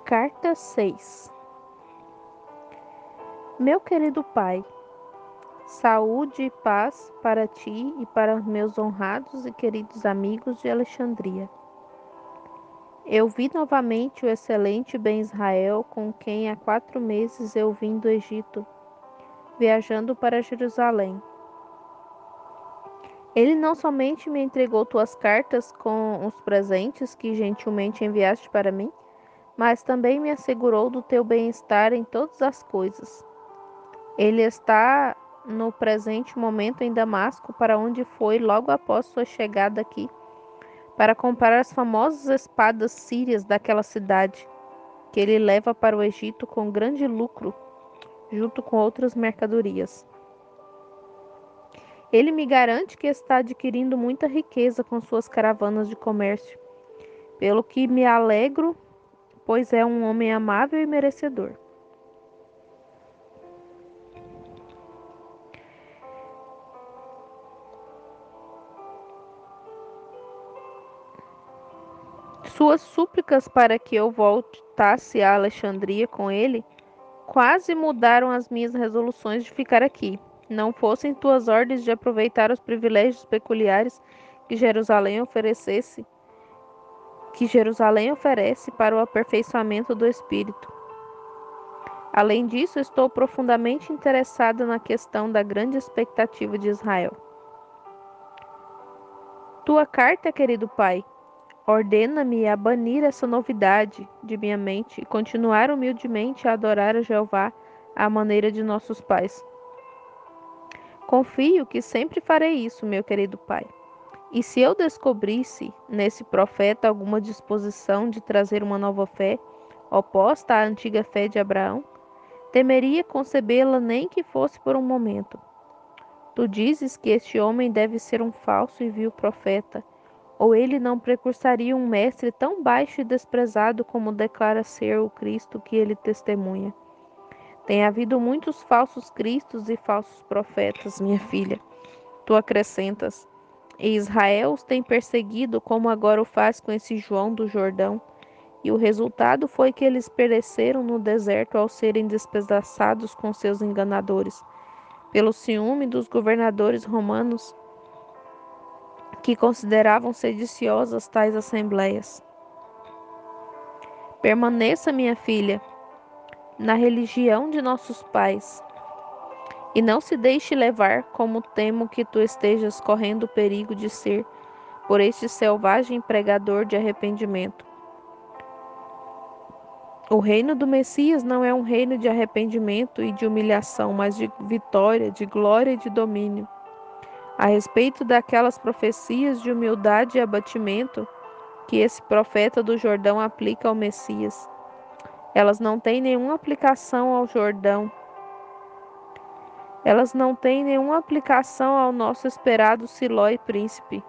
Carta 6. Meu querido pai, saúde e paz para ti e para meus honrados e queridos amigos de Alexandria. Eu vi novamente o excelente Ben Israel, com quem há 4 meses eu vim do Egito, viajando para Jerusalém. Ele não somente me entregou tuas cartas com os presentes que gentilmente enviaste para mim, mas também me assegurou do teu bem-estar em todas as coisas. Ele está no presente momento em Damasco, para onde foi logo após sua chegada aqui, para comprar as famosas espadas sírias daquela cidade, que ele leva para o Egito com grande lucro, junto com outras mercadorias. Ele me garante que está adquirindo muita riqueza com suas caravanas de comércio, pelo que me alegro, pois é um homem amável e merecedor. Suas súplicas para que eu voltasse a Alexandria com ele quase mudaram as minhas resoluções de ficar aqui. Não fossem tuas ordens de aproveitar os privilégios peculiares que Jerusalém oferece para o aperfeiçoamento do espírito. Além disso, estou profundamente interessada na questão da grande expectativa de Israel. Tua carta, querido pai, ordena-me a banir essa novidade de minha mente e continuar humildemente a adorar a Jeová à maneira de nossos pais. Confio que sempre farei isso, meu querido pai. E se eu descobrisse nesse profeta alguma disposição de trazer uma nova fé, oposta à antiga fé de Abraão, temeria concebê-la nem que fosse por um momento. Tu dizes que este homem deve ser um falso e vil profeta, ou ele não precursaria um mestre tão baixo e desprezado como declara ser o Cristo que ele testemunha. Tem havido muitos falsos cristos e falsos profetas, minha filha. Tu acrescentas, e Israel os tem perseguido como agora o faz com esse João do Jordão, e o resultado foi que eles pereceram no deserto ao serem despedaçados com seus enganadores, pelo ciúme dos governadores romanos que consideravam sediciosas tais assembleias. Permaneça, minha filha, na religião de nossos pais, e não se deixe levar, como temo que tu estejas correndo o perigo de ser, por este selvagem pregador de arrependimento. O reino do Messias não é um reino de arrependimento e de humilhação, mas de vitória, de glória e de domínio. A respeito daquelas profecias de humildade e abatimento que esse profeta do Jordão aplica ao Messias, elas não têm nenhuma aplicação ao Jordão. Elas não têm nenhuma aplicação ao nosso esperado Siló e príncipe.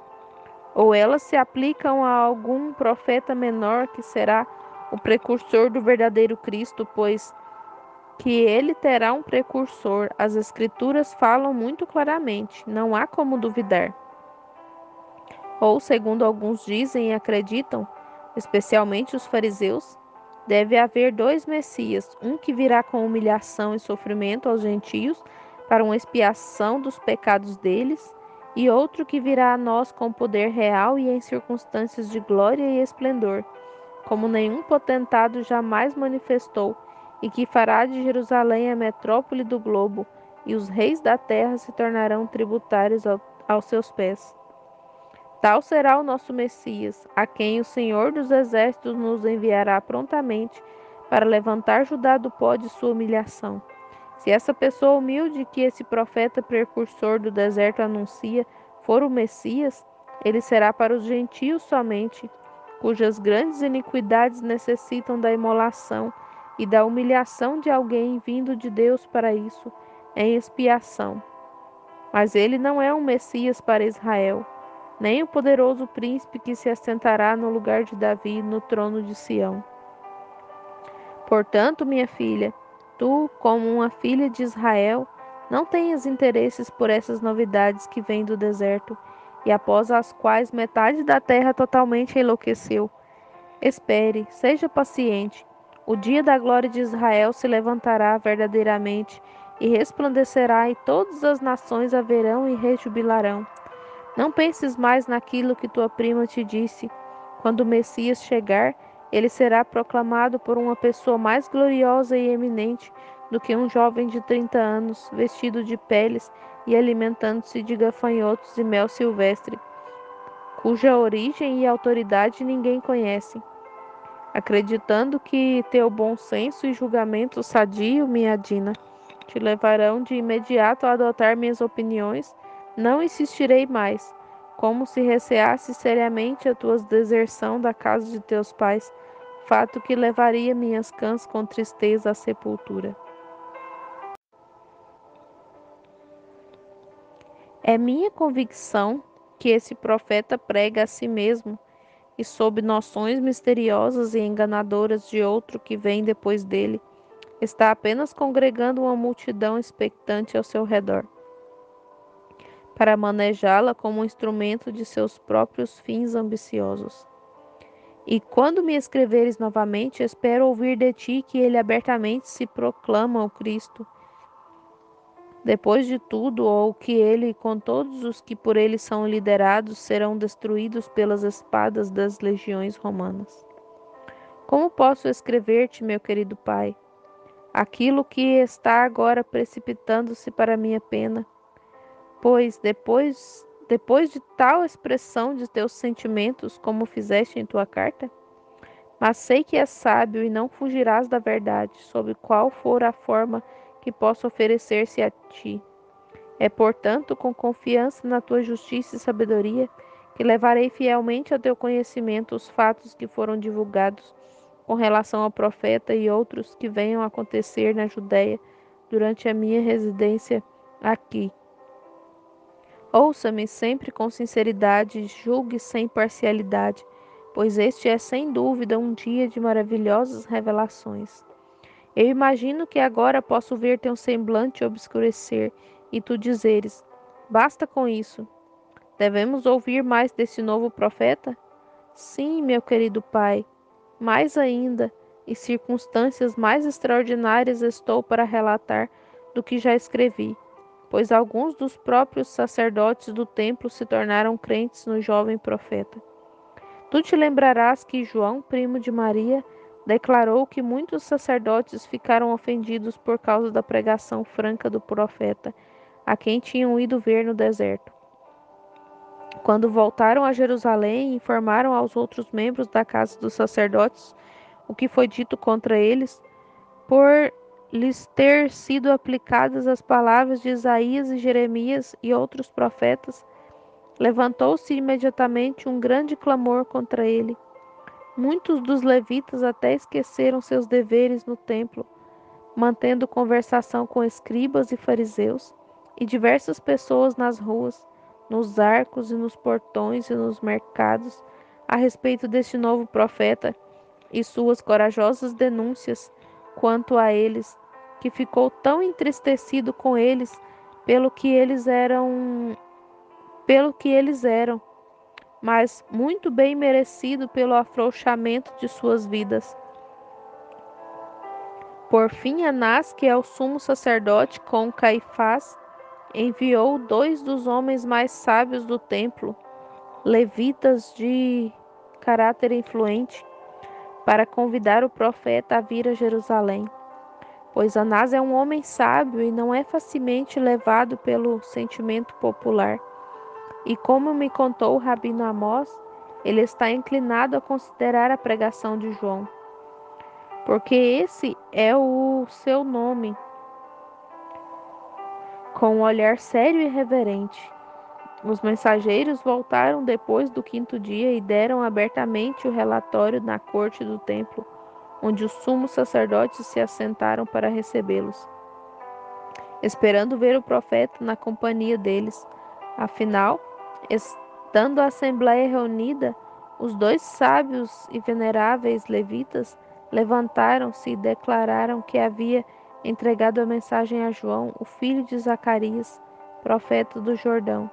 Ou elas se aplicam a algum profeta menor que será o precursor do verdadeiro Cristo, pois que ele terá um precursor. As Escrituras falam muito claramente, não há como duvidar. Ou, segundo alguns dizem e acreditam, especialmente os fariseus, deve haver 2 Messias, um que virá com humilhação e sofrimento aos gentios para uma expiação dos pecados deles, e outro que virá a nós com poder real e em circunstâncias de glória e esplendor, como nenhum potentado jamais manifestou, e que fará de Jerusalém a metrópole do globo, e os reis da terra se tornarão tributários aos seus pés. Tal será o nosso Messias, a quem o Senhor dos Exércitos nos enviará prontamente para levantar Judá do pó de sua humilhação. Se essa pessoa humilde que esse profeta precursor do deserto anuncia for o Messias, ele será para os gentios somente, cujas grandes iniquidades necessitam da imolação e da humilhação de alguém vindo de Deus para isso, em expiação. Mas ele não é um Messias para Israel, nem o poderoso príncipe que se assentará no lugar de Davi no trono de Sião. Portanto, minha filha, tu, como uma filha de Israel, não tenhas interesses por essas novidades que vêm do deserto e após as quais metade da terra totalmente enlouqueceu. Espere, seja paciente. O dia da glória de Israel se levantará verdadeiramente e resplandecerá, e todas as nações a verão e rejubilarão. Não penses mais naquilo que tua prima te disse. Quando o Messias chegar, ele será proclamado por uma pessoa mais gloriosa e eminente do que um jovem de 30 anos, vestido de peles e alimentando-se de gafanhotos e mel silvestre, cuja origem e autoridade ninguém conhece. Acreditando que teu bom senso e julgamento sadio, minha Dina, te levarão de imediato a adotar minhas opiniões, não insistirei mais, como se receasse seriamente a tua deserção da casa de teus pais, fato que levaria minhas cãs com tristeza à sepultura. É minha convicção que esse profeta prega a si mesmo e sob noções misteriosas e enganadoras de outro que vem depois dele, está apenas congregando uma multidão expectante ao seu redor, para manejá-la como um instrumento de seus próprios fins ambiciosos. E quando me escreveres novamente, espero ouvir de ti que ele abertamente se proclama o Cristo, depois de tudo, ou que ele, com todos os que por ele são liderados, serão destruídos pelas espadas das legiões romanas. Como posso escrever-te, meu querido pai, aquilo que está agora precipitando-se para minha pena? Pois depois de tal expressão de teus sentimentos, como fizeste em tua carta? Mas sei que és sábio e não fugirás da verdade, sob qual for a forma que possa oferecer-se a ti. É, portanto, com confiança na tua justiça e sabedoria, que levarei fielmente ao teu conhecimento os fatos que foram divulgados com relação ao profeta e outros que venham a acontecer na Judéia durante a minha residência aqui. Ouça-me sempre com sinceridade e julgue sem parcialidade, pois este é sem dúvida um dia de maravilhosas revelações. Eu imagino que agora posso ver teu semblante obscurecer e tu dizeres: basta com isso. Devemos ouvir mais desse novo profeta? Sim, meu querido pai, mais ainda, e circunstâncias mais extraordinárias estou para relatar do que já escrevi, pois alguns dos próprios sacerdotes do templo se tornaram crentes no jovem profeta. Tu te lembrarás que João, primo de Maria, declarou que muitos sacerdotes ficaram ofendidos por causa da pregação franca do profeta, a quem tinham ido ver no deserto. Quando voltaram a Jerusalém, informaram aos outros membros da casa dos sacerdotes o que foi dito contra eles, por lhes ter sido aplicadas as palavras de Isaías e Jeremias e outros profetas. Levantou-se imediatamente um grande clamor contra ele. Muitos dos levitas até esqueceram seus deveres no templo, mantendo conversação com escribas e fariseus, e diversas pessoas nas ruas, nos arcos e nos portões e nos mercados, a respeito deste novo profeta e suas corajosas denúncias quanto a eles, que ficou tão entristecido com eles pelo que eles eram, mas muito bem merecido pelo afrouxamento de suas vidas. Por fim, Anás, que é o sumo sacerdote, com Caifás, enviou 2 dos homens mais sábios do templo, levitas de caráter influente, para convidar o profeta a vir a Jerusalém. Pois Anás é um homem sábio e não é facilmente levado pelo sentimento popular. E como me contou o Rabino Amós, ele está inclinado a considerar a pregação de João, porque esse é o seu nome, com um olhar sério e reverente. Os mensageiros voltaram depois do 5º dia e deram abertamente o relatório na corte do templo, onde os sumos sacerdotes se assentaram para recebê-los, esperando ver o profeta na companhia deles. Afinal, estando a assembleia reunida, os 2 sábios e veneráveis levitas levantaram-se e declararam que havia entregado a mensagem a João, o filho de Zacarias, profeta do Jordão,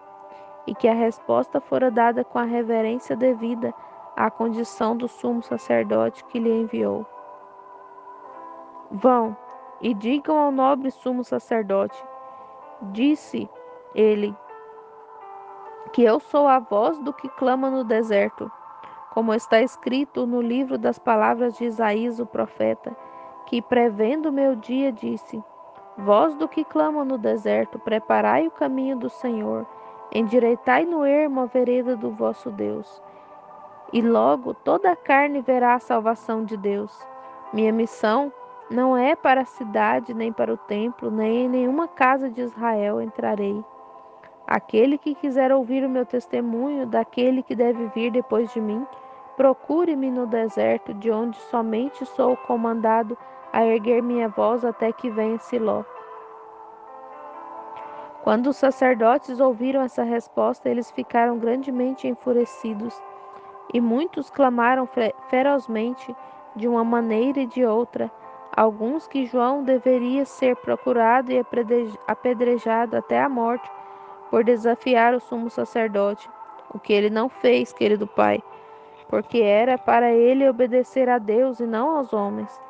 e que a resposta fora dada com a reverência devida à condição do sumo sacerdote que lhe enviou. Vão e digam ao nobre sumo sacerdote, disse ele, que eu sou a voz do que clama no deserto, como está escrito no livro das palavras de Isaías, o profeta, que prevendo o meu dia disse: voz do que clama no deserto, preparai o caminho do Senhor, endireitai no ermo a vereda do vosso Deus. E logo toda a carne verá a salvação de Deus. Minha missão não é para a cidade, nem para o templo, nem em nenhuma casa de Israel entrarei. Aquele que quiser ouvir o meu testemunho daquele que deve vir depois de mim, procure-me no deserto, de onde somente sou comandado a erguer minha voz até que venha Siló. Quando os sacerdotes ouviram essa resposta, eles ficaram grandemente enfurecidos, e muitos clamaram ferozmente de uma maneira e de outra, alguns que João deveria ser procurado e apedrejado até a morte por desafiar o sumo sacerdote, o que ele não fez, querido Pai, porque era para ele obedecer a Deus e não aos homens.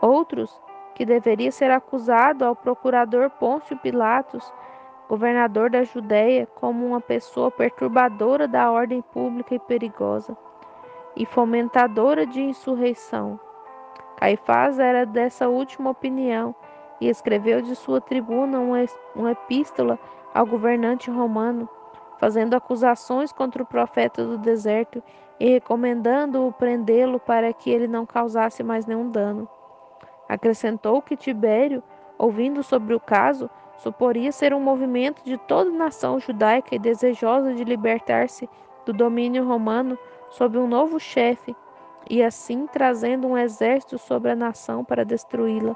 Outros, que deveria ser acusado ao procurador Pôncio Pilatos, governador da Judéia, como uma pessoa perturbadora da ordem pública e perigosa, e fomentadora de insurreição. Caifás era dessa última opinião e escreveu de sua tribuna uma epístola ao governante romano, fazendo acusações contra o profeta do deserto e recomendando-o prendê-lo para que ele não causasse mais nenhum dano. Acrescentou que Tibério, ouvindo sobre o caso, suporia ser um movimento de toda a nação judaica e desejosa de libertar-se do domínio romano sob um novo chefe, e assim trazendo um exército sobre a nação para destruí-la.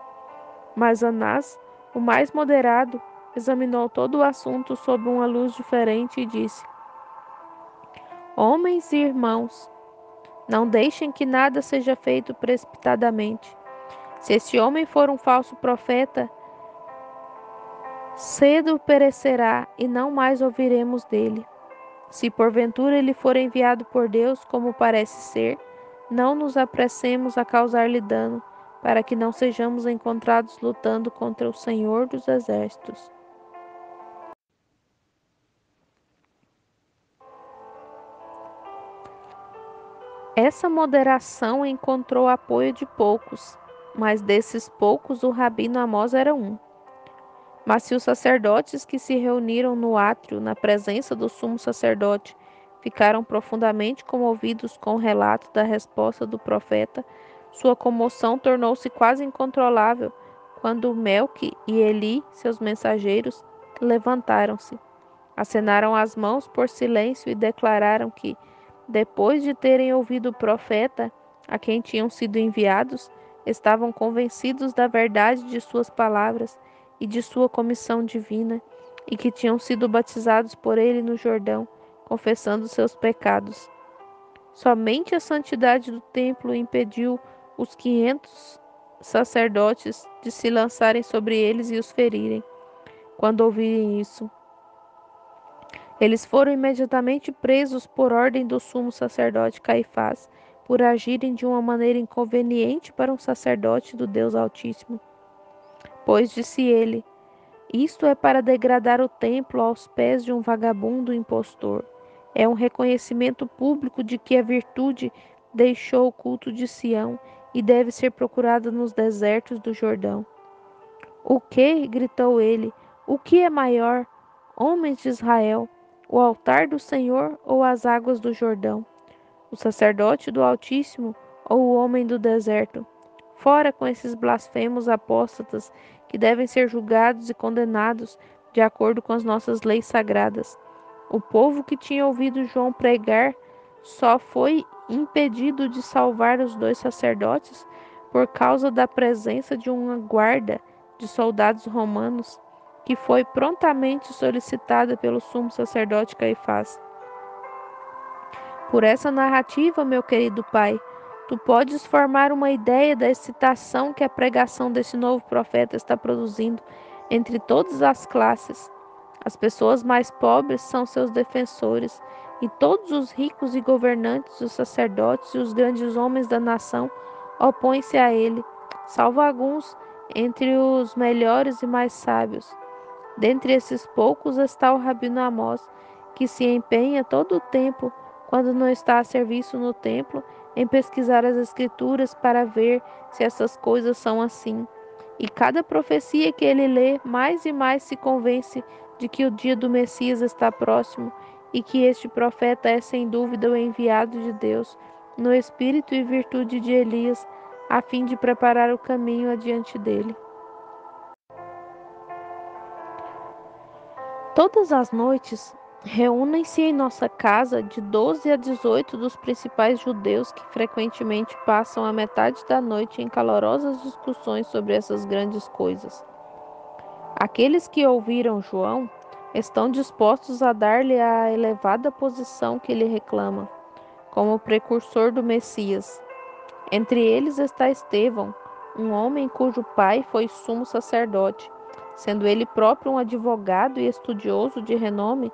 Mas Anás, o mais moderado, examinou todo o assunto sob uma luz diferente e disse: homens e irmãos, não deixem que nada seja feito precipitadamente. Se esse homem for um falso profeta, cedo perecerá e não mais ouviremos dele. Se porventura ele for enviado por Deus, como parece ser, não nos apressemos a causar-lhe dano, para que não sejamos encontrados lutando contra o Senhor dos Exércitos. Essa moderação encontrou apoio de poucos, mas desses poucos o rabino Amós era um. Mas se os sacerdotes que se reuniram no átrio, na presença do sumo sacerdote, ficaram profundamente comovidos com o relato da resposta do profeta, sua comoção tornou-se quase incontrolável quando Melque e Eli, seus mensageiros, levantaram-se, acenaram as mãos por silêncio e declararam que, depois de terem ouvido o profeta, a quem tinham sido enviados, estavam convencidos da verdade de suas palavras e de sua comissão divina, e que tinham sido batizados por ele no Jordão, confessando seus pecados. Somente a santidade do templo impediu os 500 sacerdotes de se lançarem sobre eles e os ferirem. Quando ouvirem isso, eles foram imediatamente presos por ordem do sumo sacerdote Caifás, por agirem de uma maneira inconveniente para um sacerdote do Deus Altíssimo. Pois disse ele: isto é para degradar o templo aos pés de um vagabundo impostor. É um reconhecimento público de que a virtude deixou o culto de Sião e deve ser procurada nos desertos do Jordão. O que? Gritou ele. O que é maior, homens de Israel, o altar do Senhor ou as águas do Jordão? O sacerdote do Altíssimo ou o homem do deserto? Fora com esses blasfemos apóstatas que devem ser julgados e condenados de acordo com as nossas leis sagradas. O povo que tinha ouvido João pregar só foi impedido de salvar os dois sacerdotes por causa da presença de uma guarda de soldados romanos que foi prontamente solicitada pelo sumo sacerdote Caifás. Por essa narrativa, meu querido pai, tu podes formar uma ideia da excitação que a pregação desse novo profeta está produzindo entre todas as classes. As pessoas mais pobres são seus defensores, e todos os ricos e governantes, os sacerdotes e os grandes homens da nação opõem-se a ele, salvo alguns entre os melhores e mais sábios. Dentre esses poucos está o Rabino Amós, que se empenha todo o tempo, quando não está a serviço no templo, em pesquisar as Escrituras para ver se essas coisas são assim. E cada profecia que ele lê, mais e mais se convence de que o dia do Messias está próximo e que este profeta é sem dúvida o enviado de Deus, no espírito e virtude de Elias, a fim de preparar o caminho adiante dele. Todas as noites, reúnem-se em nossa casa de 12 a 18 dos principais judeus que frequentemente passam a metade da noite em calorosas discussões sobre essas grandes coisas. Aqueles que ouviram João estão dispostos a dar-lhe a elevada posição que lhe reclama, como precursor do Messias. Entre eles está Estevão, um homem cujo pai foi sumo sacerdote. Sendo ele próprio um advogado e estudioso de renome,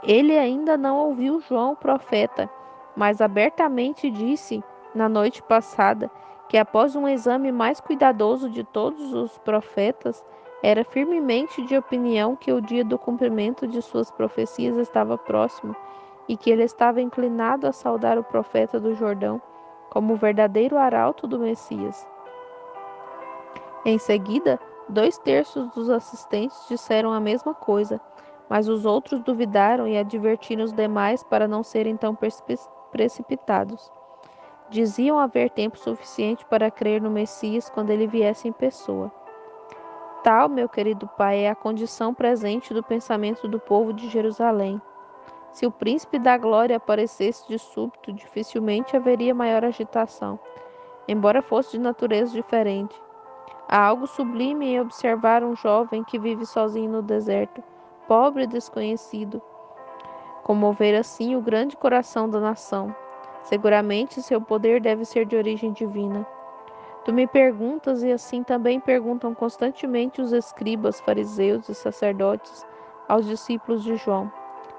ele ainda não ouviu João o profeta, mas abertamente disse, na noite passada, que após um exame mais cuidadoso de todos os profetas, era firmemente de opinião que o dia do cumprimento de suas profecias estava próximo e que ele estava inclinado a saudar o profeta do Jordão como o verdadeiro arauto do Messias. Em seguida, 2/3 dos assistentes disseram a mesma coisa, mas os outros duvidaram e advertiram os demais para não serem tão precipitados. Diziam haver tempo suficiente para crer no Messias quando ele viesse em pessoa. Tal, meu querido pai, é a condição presente do pensamento do povo de Jerusalém. Se o príncipe da glória aparecesse de súbito, dificilmente haveria maior agitação, embora fosse de natureza diferente. Há algo sublime em observar um jovem que vive sozinho no deserto, pobre e desconhecido, comover assim o grande coração da nação. Seguramente seu poder deve ser de origem divina. Tu me perguntas, e assim também perguntam constantemente os escribas, fariseus e sacerdotes aos discípulos de João: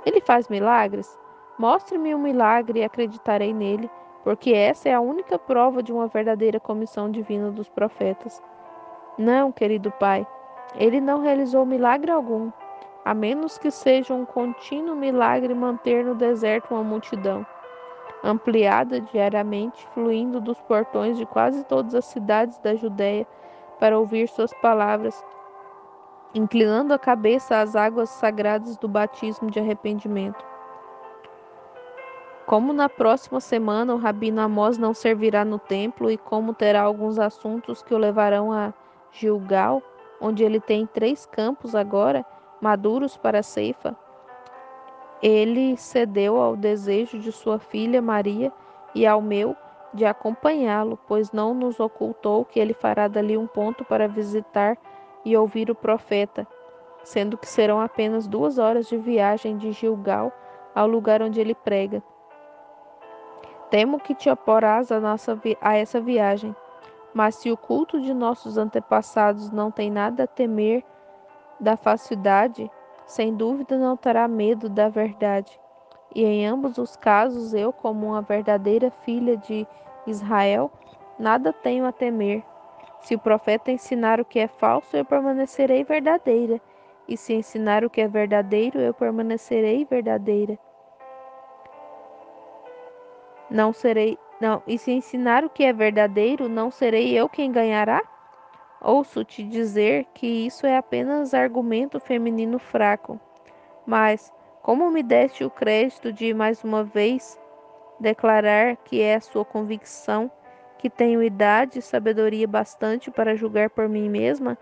ele faz milagres? Mostre-me um milagre e acreditarei nele, porque essa é a única prova de uma verdadeira comissão divina dos profetas. Não, querido pai, ele não realizou milagre algum, a menos que seja um contínuo milagre manter no deserto uma multidão, ampliada diariamente, fluindo dos portões de quase todas as cidades da Judéia para ouvir suas palavras, inclinando a cabeça às águas sagradas do batismo de arrependimento. Como na próxima semana o Rabino Amós não servirá no templo e como terá alguns assuntos que o levarão a Gilgal, onde ele tem 3 campos agora, maduros para a ceifa, ele cedeu ao desejo de sua filha Maria e ao meu de acompanhá-lo, pois não nos ocultou que ele fará dali um ponto para visitar e ouvir o profeta, sendo que serão apenas 2 horas de viagem de Gilgal ao lugar onde ele prega. Temo que te oporás a essa viagem, mas se o culto de nossos antepassados não tem nada a temer da falsidade, sem dúvida não terá medo da verdade. E em ambos os casos, eu, como uma verdadeira filha de Israel, nada tenho a temer. Se o profeta ensinar o que é falso, eu permanecerei verdadeira. E se ensinar o que é verdadeiro, eu permanecerei verdadeira. E se ensinar o que é verdadeiro, não serei eu quem ganhará? Ouço te dizer que isso é apenas argumento feminino fraco. Mas, como me deste o crédito de mais uma vez declarar que é a sua convicção, que tenho idade e sabedoria bastante para julgar por mim mesma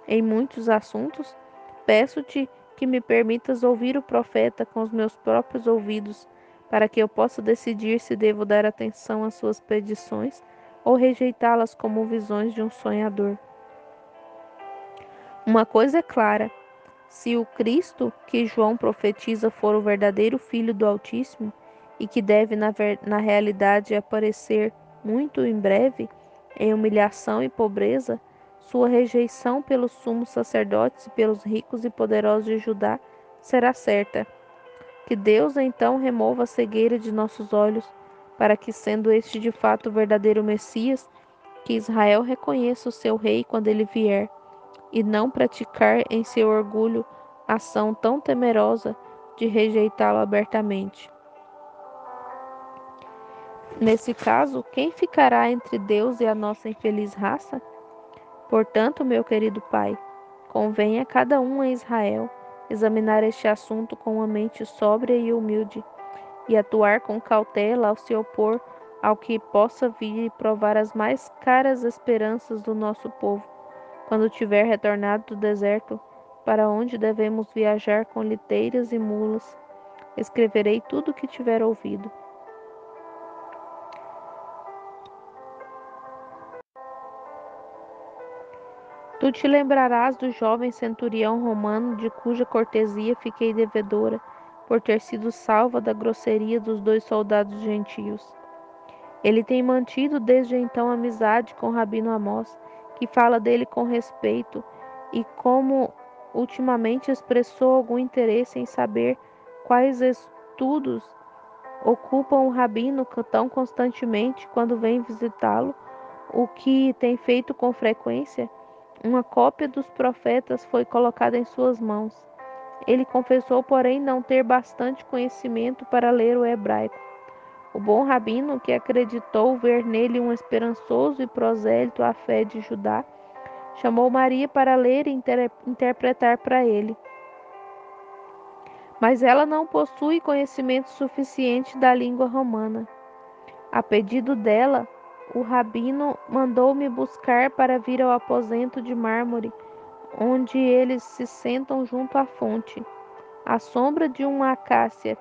em muitos assuntos, peço-te que me permitas ouvir o profeta com os meus próprios ouvidos, para que eu possa decidir se devo dar atenção às suas predições ou rejeitá-las como visões de um sonhador. Uma coisa é clara: se o Cristo que João profetiza for o verdadeiro Filho do Altíssimo, e que deve, na realidade, aparecer muito em breve, em humilhação e pobreza, sua rejeição pelos sumos sacerdotes e pelos ricos e poderosos de Judá será certa. Que Deus então remova a cegueira de nossos olhos, para que, sendo este de fato o verdadeiro Messias, que Israel reconheça o seu rei quando ele vier, e não praticar em seu orgulho ação tão temerosa de rejeitá-lo abertamente. Nesse caso, quem ficará entre Deus e a nossa infeliz raça? Portanto, meu querido pai, convém a cada um em Israel examinar este assunto com uma mente sóbria e humilde, e atuar com cautela ao se opor ao que possa vir e provar as mais caras esperanças do nosso povo, quando tiver retornado do deserto, para onde devemos viajar com liteiras e mulas. Escreverei tudo o que tiver ouvido. Tu te lembrarás do jovem centurião romano de cuja cortesia fiquei devedora, por ter sido salva da grosseria dos 2 soldados gentios. Ele tem mantido desde então amizade com Rabino Amós, que fala dele com respeito, e como ultimamente expressou algum interesse em saber quais estudos ocupam o Rabino tão constantemente quando vem visitá-lo, o que tem feito com frequência, uma cópia dos profetas foi colocada em suas mãos. Ele confessou, porém, não ter bastante conhecimento para ler o hebraico. O bom rabino, que acreditou ver nele um esperançoso e prosélito à fé de Judá, chamou Maria para ler e interpretar para ele. Mas ela não possui conhecimento suficiente da língua romana. A pedido dela, o rabino mandou-me buscar para vir ao aposento de mármore, onde eles se sentam junto à fonte, à sombra de uma acácia.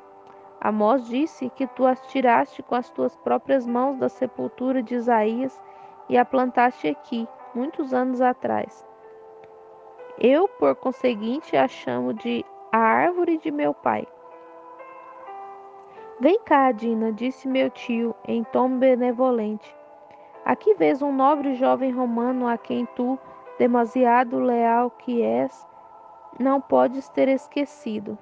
Amós disse que tu as tiraste com as tuas próprias mãos da sepultura de Isaías e a plantaste aqui, muitos anos atrás. Eu, por conseguinte, a chamo de a árvore de meu pai. Vem cá, Dina, disse meu tio, em tom benevolente. Aqui vês um nobre jovem romano a quem tu, demasiado leal que és, não podes ter esquecido.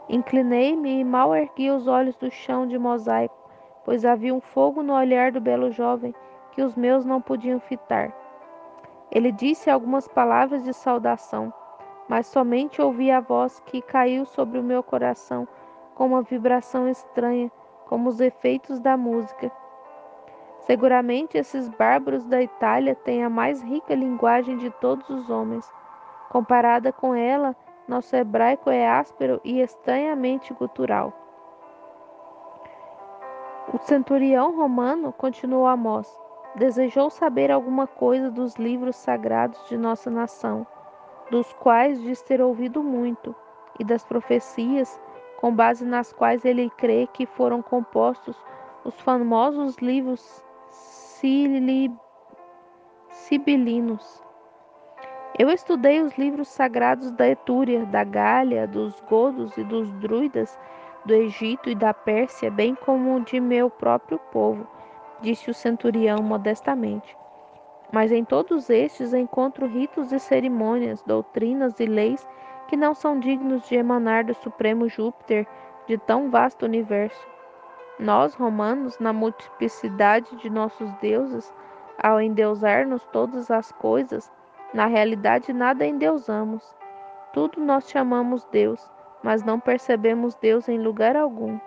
Inclinei-me e mal ergui os olhos do chão de mosaico, pois havia um fogo no olhar do belo jovem que os meus não podiam fitar. Ele disse algumas palavras de saudação, mas somente ouvi a voz que caiu sobre o meu coração com uma vibração estranha, como os efeitos da música. Seguramente esses bárbaros da Itália têm a mais rica linguagem de todos os homens. Comparada com ela, nosso hebraico é áspero e estranhamente gutural. O centurião romano, continuou Amós, desejou saber alguma coisa dos livros sagrados de nossa nação, dos quais diz ter ouvido muito, e das profecias, com base nas quais ele crê que foram compostos os famosos livros sibilinos. Eu estudei os livros sagrados da Etúria, da Gália, dos godos e dos druidas, do Egito e da Pérsia, bem como de meu próprio povo, disse o centurião modestamente. Mas em todos estes encontro ritos e cerimônias, doutrinas e leis que não são dignos de emanar do supremo Júpiter de tão vasto universo. Nós, romanos, na multiplicidade de nossos deuses, ao endeusar-nos todas as coisas, na realidade nada endeusamos. Tudo nós chamamos Deus, mas não percebemos Deus em lugar algum.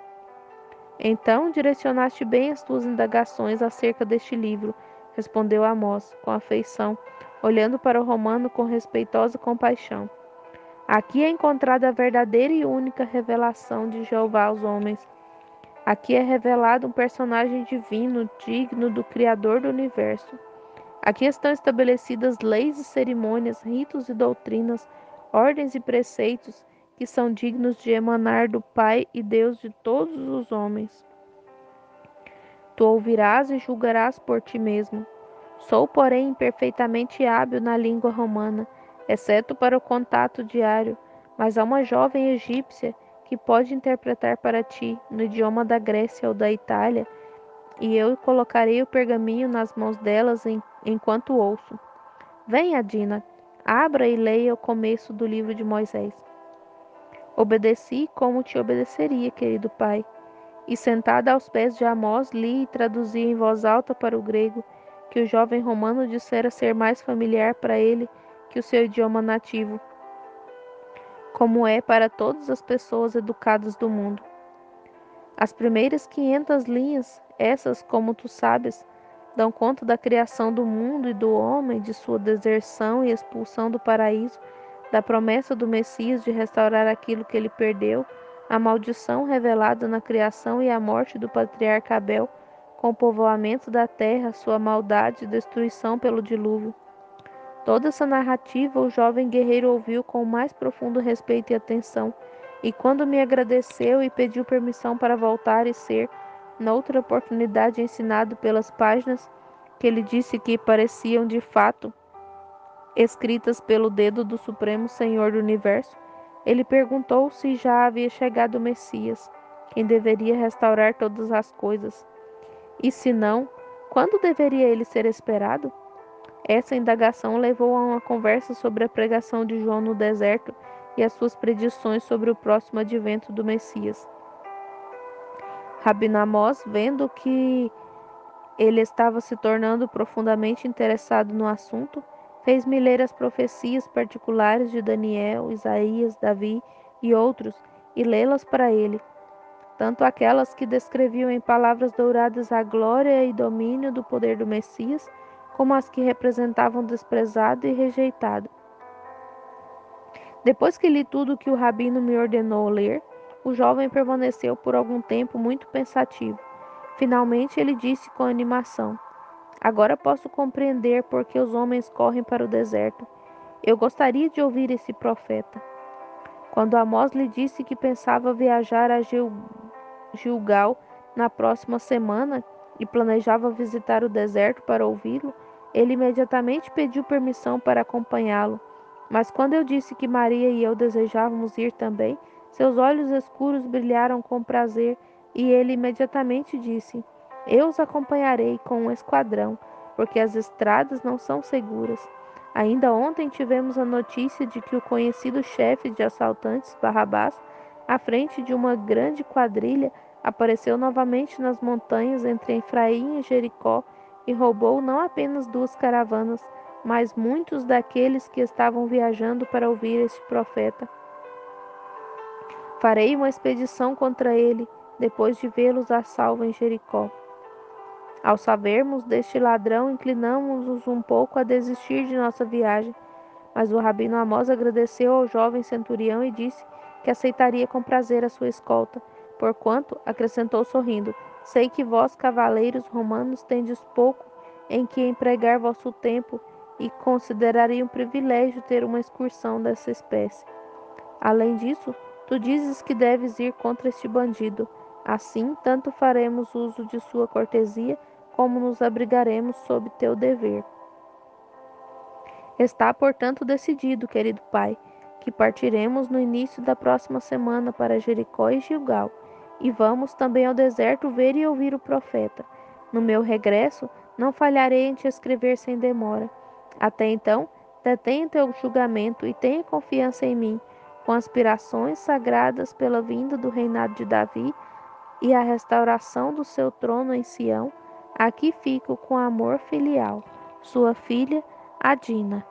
Então direcionaste bem as tuas indagações acerca deste livro, respondeu Amós, com afeição, olhando para o romano com respeitosa compaixão. Aqui é encontrada a verdadeira e única revelação de Jeová aos homens. Aqui é revelado um personagem divino, digno do Criador do universo. Aqui estão estabelecidas leis e cerimônias, ritos e doutrinas, ordens e preceitos que são dignos de emanar do Pai e Deus de todos os homens. Tu ouvirás e julgarás por ti mesmo. Sou, porém, imperfeitamente hábil na língua romana, exceto para o contato diário, mas há uma jovem egípcia que pode interpretar para ti, no idioma da Grécia ou da Itália, e eu colocarei o pergaminho nas mãos delas enquanto ouço. Venha, Dina, abra e leia o começo do livro de Moisés. Obedeci como te obedeceria, querido pai, e sentada aos pés de Amós, li e traduzi em voz alta para o grego, que o jovem romano dissera ser mais familiar para ele que o seu idioma nativo, como é para todas as pessoas educadas do mundo. As primeiras 500 linhas, essas, como tu sabes, dão conta da criação do mundo e do homem, de sua deserção e expulsão do paraíso, da promessa do Messias de restaurar aquilo que ele perdeu, a maldição revelada na criação e a morte do patriarca Abel, com o povoamento da terra, sua maldade e destruição pelo dilúvio. Toda essa narrativa o jovem guerreiro ouviu com o mais profundo respeito e atenção, e quando me agradeceu e pediu permissão para voltar e ser, noutra oportunidade, ensinado pelas páginas que ele disse que pareciam de fato escritas pelo dedo do Supremo Senhor do Universo, ele perguntou se já havia chegado o Messias, quem deveria restaurar todas as coisas, e se não, quando deveria ele ser esperado? Essa indagação levou a uma conversa sobre a pregação de João no deserto e as suas predições sobre o próximo advento do Messias. Rabi Amós, vendo que ele estava se tornando profundamente interessado no assunto, fez-me ler as profecias particulares de Daniel, Isaías, Davi e outros, e lê-las para ele, tanto aquelas que descreviam em palavras douradas a glória e domínio do poder do Messias, como as que representavam desprezado e rejeitado. Depois que li tudo o que o rabino me ordenou ler, o jovem permaneceu por algum tempo muito pensativo. Finalmente ele disse com animação: Agora posso compreender por que os homens correm para o deserto. Eu gostaria de ouvir esse profeta. Quando Amós lhe disse que pensava viajar a Gilgal na próxima semana e planejava visitar o deserto para ouvi-lo, ele imediatamente pediu permissão para acompanhá-lo. Mas quando eu disse que Maria e eu desejávamos ir também, seus olhos escuros brilharam com prazer e ele imediatamente disse: Eu os acompanharei com um esquadrão, porque as estradas não são seguras. Ainda ontem tivemos a notícia de que o conhecido chefe de assaltantes, Barrabás, à frente de uma grande quadrilha, apareceu novamente nas montanhas entre Efraim e Jericó e roubou não apenas 2 caravanas, mas muitos daqueles que estavam viajando para ouvir este profeta. Farei uma expedição contra ele, depois de vê-los a salvo em Jericó. Ao sabermos deste ladrão, inclinamos-nos um pouco a desistir de nossa viagem, mas o rabino Amós agradeceu ao jovem centurião e disse que aceitaria com prazer a sua escolta, porquanto, acrescentou sorrindo, sei que vós, cavaleiros romanos, tendes pouco em que empregar vosso tempo e consideraria um privilégio ter uma excursão dessa espécie. Além disso, tu dizes que deves ir contra este bandido. Assim, tanto faremos uso de sua cortesia, como nos abrigaremos sob teu dever. Está, portanto, decidido, querido pai, que partiremos no início da próxima semana para Jericó e Gilgal, e vamos também ao deserto ver e ouvir o profeta. No meu regresso, não falharei em te escrever sem demora. Até então, detenha teu julgamento e tenha confiança em mim, com aspirações sagradas pela vinda do reinado de Davi e a restauração do seu trono em Sião. Aqui fico com amor filial. Sua filha, Adina.